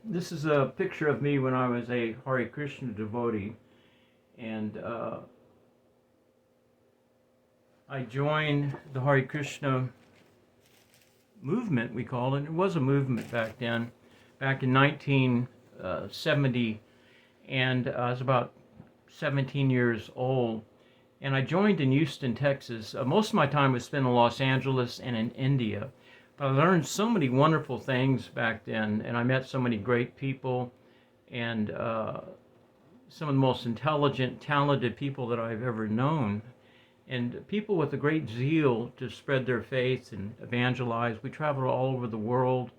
This is a picture of me when I was a Hare Krishna devotee, and I joined the Hare Krishna movement, we called it. It was a movement back then, back in 1970, and I was about 17 years old. And I joined in Houston, Texas. Most of my time was spent in Los Angeles and in India. But I learned so many wonderful things back then, and I met so many great people, and some of the most intelligent, talented people that I've ever known, and people with a great zeal to spread their faith and evangelize. We traveled all over the world.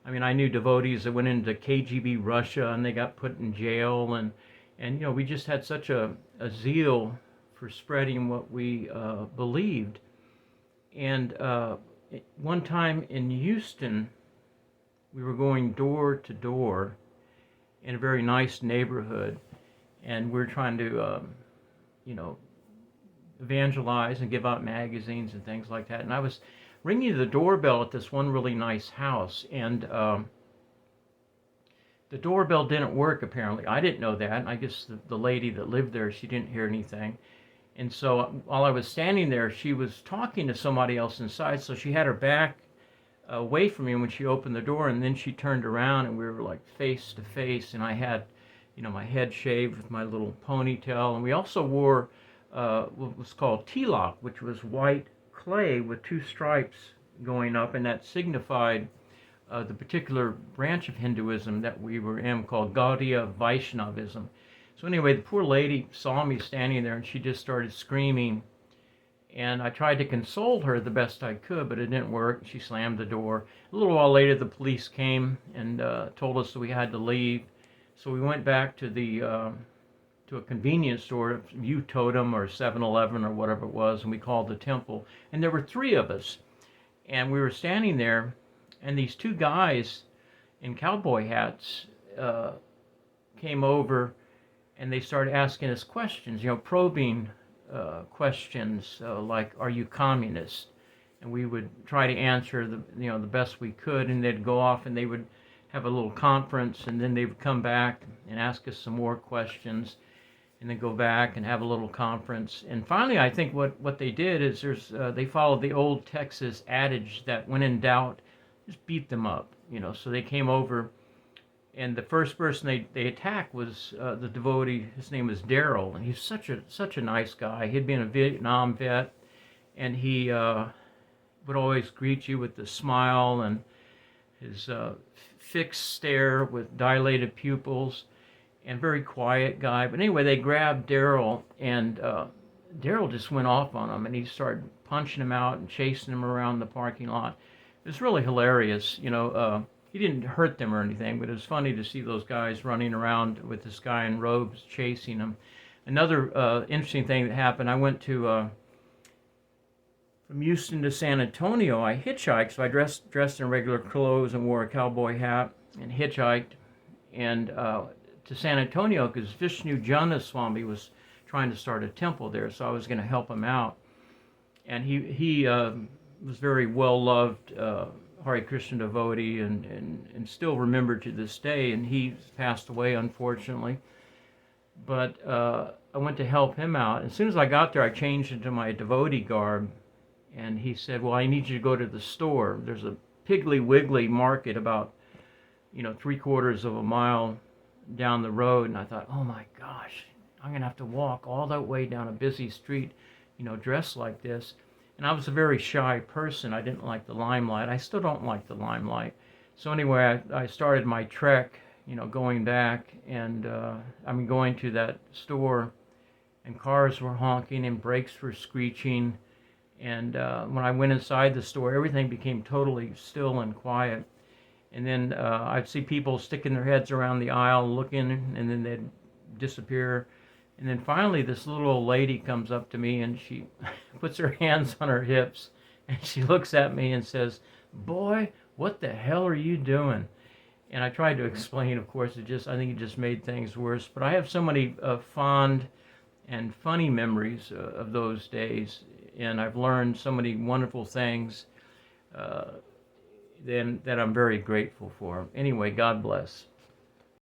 I mean, I knew devotees that went into KGB Russia and they got put in jail, and we just had such a zeal for spreading what we believed. And one time in Houston, we were going door to door in a very nice neighborhood, and we're trying to, evangelize and give out magazines and things like that. And I was ringing the doorbell at this one really nice house, and the doorbell didn't work apparently. I didn't know that. I guess the lady that lived there, she didn't hear anything. And so while I was standing there, she was talking to somebody else inside, so she had her back away from me when she opened the door, and then she turned around and we were like face to face, and I had my head shaved with my little ponytail, and we also wore what was called tilak, which was white clay with two stripes going up, and that signified the particular branch of Hinduism that we were in, called Gaudiya Vaishnavism. So anyway, the poor lady saw me standing there, and she just started screaming, and I tried to console her the best I could, but it didn't work. She slammed the door. A little while later, the police came and told us that we had to leave. So we went back to to a convenience store, U Totem or 7-Eleven or whatever it was, and we called the temple. And there were three of us, and we were standing there, and these two guys in cowboy hats came over, and they started asking us questions, probing questions like, "Are you communist?" And we would try to answer the best we could, and they'd go off and they would have a little conference, and then they would come back and ask us some more questions, and then go back and have a little conference. And finally, I think what they did is they followed the old Texas adage that when in doubt, just beat them up, So they came over, and the first person they attacked was the devotee. His name was Daryl, and he's such a nice guy. He'd been a Vietnam vet, and he would always greet you with a smile and his fixed stare with dilated pupils, and very quiet guy. But anyway, they grabbed Daryl, and Daryl just went off on him, and he started punching him out and chasing him around the parking lot. It was really hilarious, He didn't hurt them or anything, but it was funny to see those guys running around with this guy in robes chasing them. Another interesting thing that happened, I went to from Houston to San Antonio. I hitchhiked, so I dressed in regular clothes and wore a cowboy hat and hitchhiked, and to San Antonio, because Vishnu Janaswamy was trying to start a temple there, so I was going to help him out. And he was very well loved Hare Krishna devotee, and still remembered to this day, and he passed away unfortunately. But I went to help him out. As soon as I got there, I changed into my devotee garb, and he said, "Well, I need you to go to the store. There's a Piggly Wiggly market about 3/4 of a mile down the road." And I thought, oh my gosh, I'm gonna have to walk all that way down a busy street, dressed like this. And I was a very shy person. I didn't like the limelight. I still don't like the limelight. So anyway, I started my trek, going back, and I'm going to that store, and cars were honking and brakes were screeching. And when I went inside the store, everything became totally still and quiet. And then I'd see people sticking their heads around the aisle looking, and then they'd disappear. And then finally this little old lady comes up to me, and she puts her hands on her hips, and she looks at me and says, "Boy, what the hell are you doing?" And I tried to explain, of course, I think it just made things worse. But I have so many fond and funny memories of those days, and I've learned so many wonderful things that I'm very grateful for. Anyway, God bless.